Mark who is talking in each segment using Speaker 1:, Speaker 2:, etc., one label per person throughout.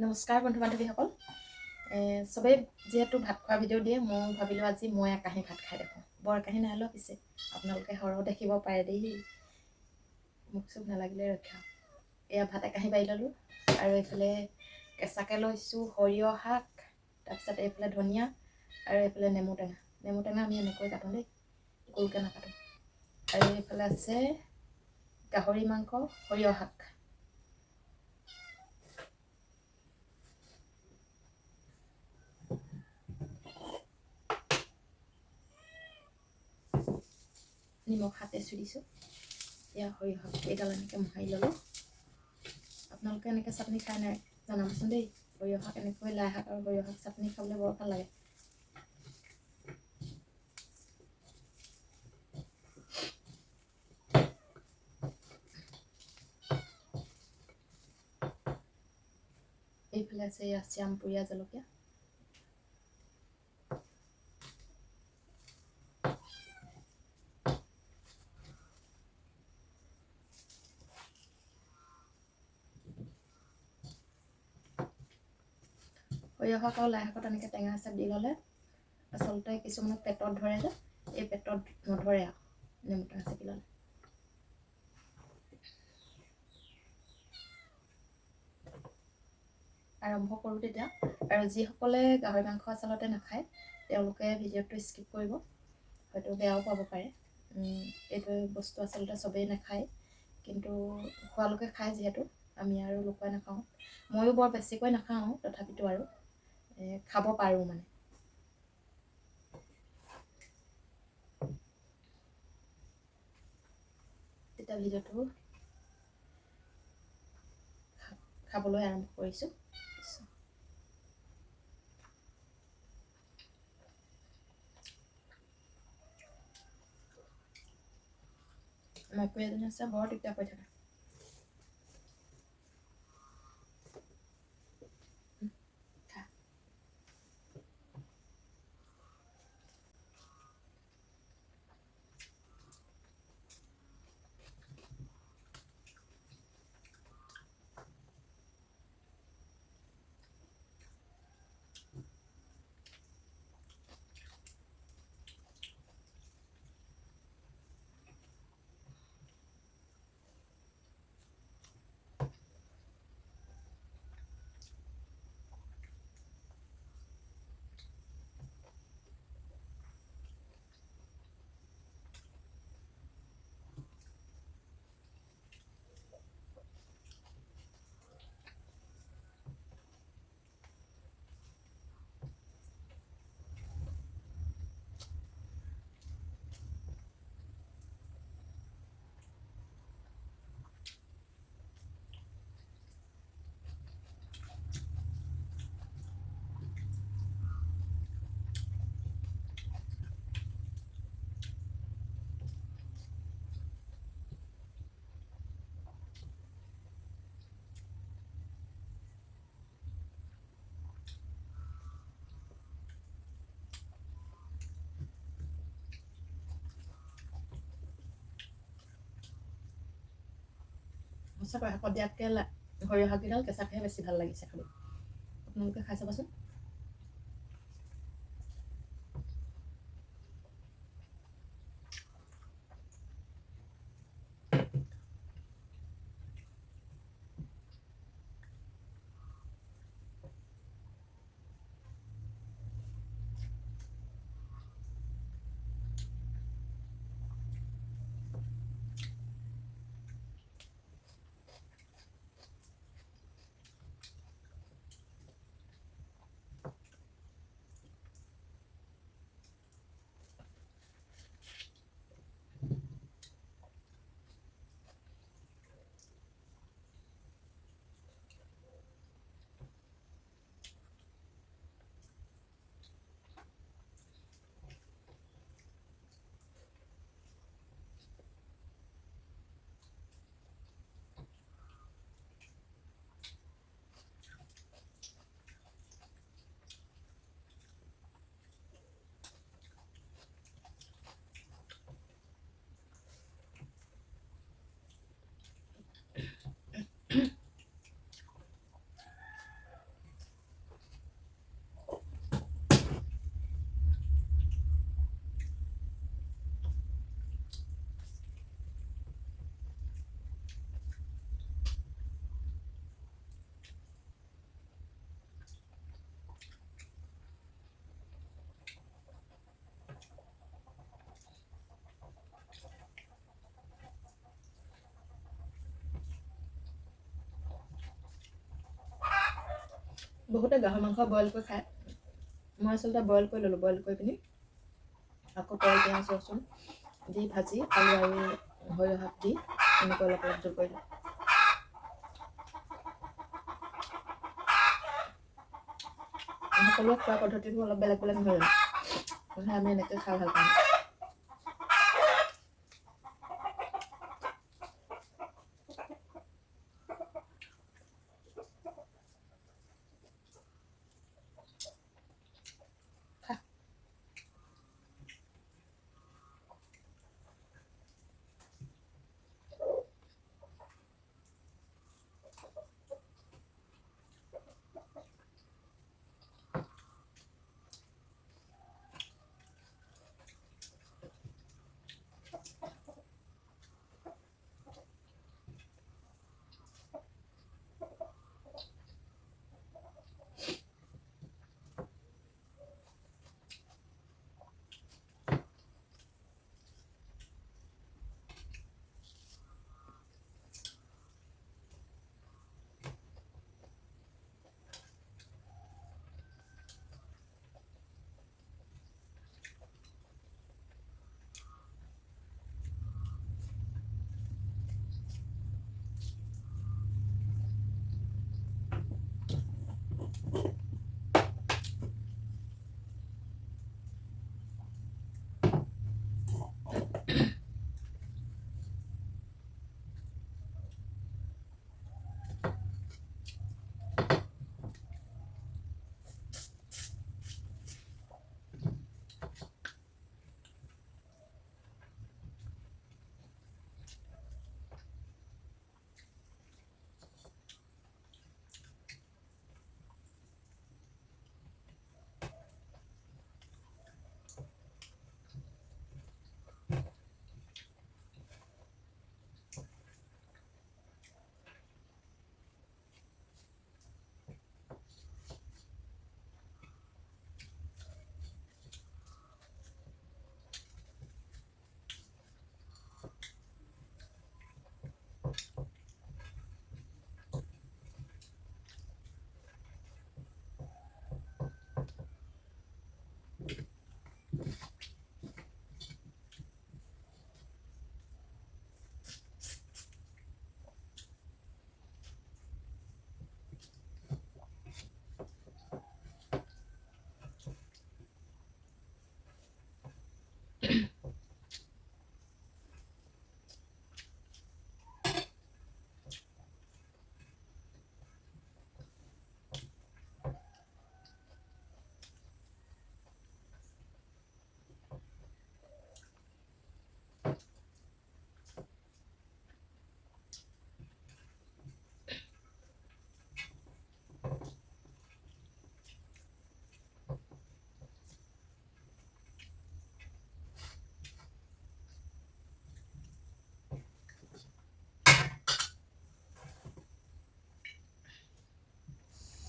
Speaker 1: নমস্কাৰ বন্ধু বান্ধৱীসকল। চবেই যিহেতু ভাত খোৱা ভিডিঅ' দিয়ে, মই ভাবিলোঁ আজি মই একাহী ভাত খাই দেখোঁ। বৰ একাহী নাই লোৱা পিছে, আপোনালোকে সৰহ দেখিব পাৰে দেই, মুখ চুখ নালাগিলে ৰক্ষা। এয়া ভাত একাহী বাঢ়ি ল'লোঁ, আৰু এইফালে কেঁচাকৈ লৈছোঁ সৰিয়হ শাক, তাৰপিছত এইফালে ধনিয়া, আৰু এইফালে নেমু টেঙা। নেমু টেঙা আমি এনেকৈ কাটোঁ দেই, গোলকৈ নাকাটোঁ। আৰু এইফালে আছে গাহৰি মাংস, সৰিয়হ শাক। নিমখ হাতে চুই দিছোঁ। এয়া সৰিয়হ শাক এইডাল এনেকৈ মোহাৰি ল'লোঁ। আপোনালোকে এনেকৈ চাটনি খাই নাই জনাবচোন দেই। সৰিয়হ শাক এনেকৈ লাই শাক আৰু সৰিয়হ শাক চাটনি খাবলৈ বৰ ভাল লাগে। এইফালে আছে এয়া শ্যামপুৰীয়া জলকীয়া। সৰিয়হ শাক আৰু লাই শাকত এনেকৈ টেঙা চেপ দি ল'লে আচলতে কিছুমানৰ পেটত ধৰে যে, এই পেটত নধৰে আৰু নেমু টেঙা চেপি ল'লে। আৰম্ভ কৰোঁ তেতিয়া। আৰু যিসকলে গাহৰি মাংস আচলতে নাখায় তেওঁলোকে ভিডিঅ'টো স্কিপ কৰিব, হয়তো বেয়াও পাব পাৰে। এইটো বস্তু আচলতে চবেই নাখায়, কিন্তু খোৱালোকে খায় যিহেতু, আমি আৰু লুকুৱাই নাখাওঁ। ময়ো বৰ বেছিকৈ নাখাওঁ, তথাপিতো আৰু খাব পাৰোঁ মানে। তেতিয়া ভিডিঅ'টো খাবলৈ আৰম্ভ কৰিছোঁ। মেকুৰী এজনী আছে, বৰ দিগদাৰ কৰি থাকে। সঁচাকৈ শাকত দিয়াতকৈ সৰিয়হ শাককেইডাল কেঁচাকৈহে বেছি ভাল লাগিছে খাবলৈ। আপোনালোকে খাই চাবচোন। বহুতে গাহৰি মাংস বইল কৰি খায়। মই আচলতে বইল কৰি ল'লোঁ। বইল কৰি পিনি আকৌ তেল পিঁয়াজ ৰচুন দি ভাজি আলু আৰু সৰিয়হ দি এনেকৈ অলপ অলপ জোল কৰিলোঁ। সকলোৱে খোৱা পদ্ধতিটো অলপ বেলেগ বেলেগ নহয় জানো? আমি এনেকৈ খাই ভাল পাওঁ।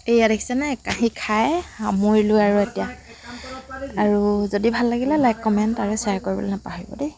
Speaker 1: এয়া দেখিছেনে কাঁহী খাই সামৰিলোঁ আৰু এতিয়া। আৰু যদি ভাল লাগিলে লাইক কমেণ্ট আৰু শ্বেয়াৰ কৰিবলৈ নাপাহৰিব দেই।